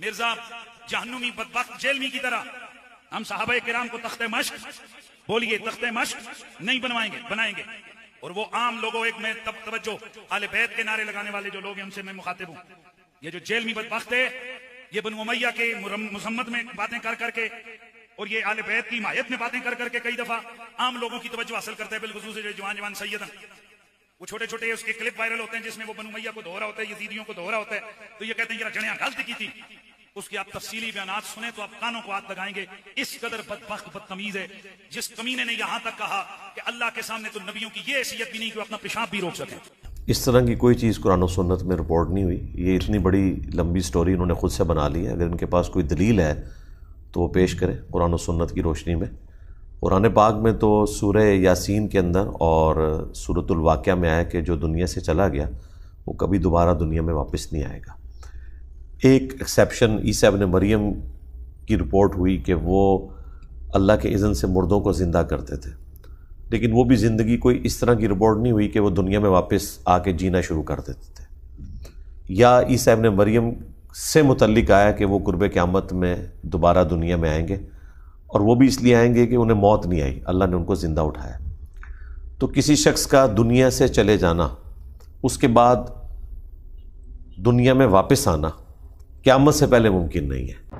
مرزا جہنمی بدبخت جیلمی کی طرح ہم صحابہ کرام کو تخت مشق، بولیے تخت مشق نہیں بنوائیں گے، بنائیں گے. اور وہ عام لوگوں، ایک میں توجہ، اہل بیت کے نعرے لگانے والے جو لوگ ہیں ان سے میں مخاطب ہوں. یہ جو جیلمی بدبخت ہے، یہ بنو امیہ کے مذمت میں باتیں کر کر کے اور یہ اہل بیت کی حمایت میں باتیں کر کر کے کئی دفعہ عام لوگوں کی توجہ حاصل کرتا ہے، بالخصوص جو جوان جوان سیدن. وہ چھوٹے چھوٹے اس کے کلپ وائرل ہوتے ہیں جس میں وہ بنو امیہ کو دھو رہا ہوتا ہے، یزیدیوں کو دھو رہا ہوتا ہے، تو یہ کہتے ہیں یہ جڑیاں غلط کی تھی. اس کی آپ تفصیلی بیانات سنیں تو آپ کانوں کو ہاتھ لگائیں گے. اس قدر بدبخت بدتمیز ہے جس کمینے نے یہاں تک کہا کہ اللہ کے سامنے تو نبیوں کی یہ حیثیت بھی نہیں کہ وہ اپنا پیشاب بھی روک سکیں. اس طرح کی کوئی چیز قرآن و سنت میں رپورٹ نہیں ہوئی. یہ اتنی بڑی لمبی سٹوری انہوں نے خود سے بنا لی ہے. اگر ان کے پاس کوئی دلیل ہے تو وہ پیش کرے قرآن و سنت کی روشنی میں. قرآن پاک میں تو سورہ یاسین کے اندر اور سورۃ الواقعہ میں آیا کہ جو دنیا سے چلا گیا وہ کبھی دوبارہ دنیا میں واپس نہیں آئے گا. ایک ایکسیپشن عیسیٰ ابن مریم کی رپورٹ ہوئی کہ وہ اللہ کے اذن سے مردوں کو زندہ کرتے تھے، لیکن وہ بھی زندگی کوئی اس طرح کی رپورٹ نہیں ہوئی کہ وہ دنیا میں واپس آ کے جینا شروع کر دیتے تھے. یا عیسیٰ ابن مریم سے متعلق آیا کہ وہ قرب قیامت میں دوبارہ دنیا میں آئیں گے، اور وہ بھی اس لیے آئیں گے کہ انہیں موت نہیں آئی، اللہ نے ان کو زندہ اٹھایا. تو کسی شخص کا دنیا سے چلے جانا، اس کے بعد دنیا میں واپس آنا قیامت سے پہلے ممکن نہیں ہے.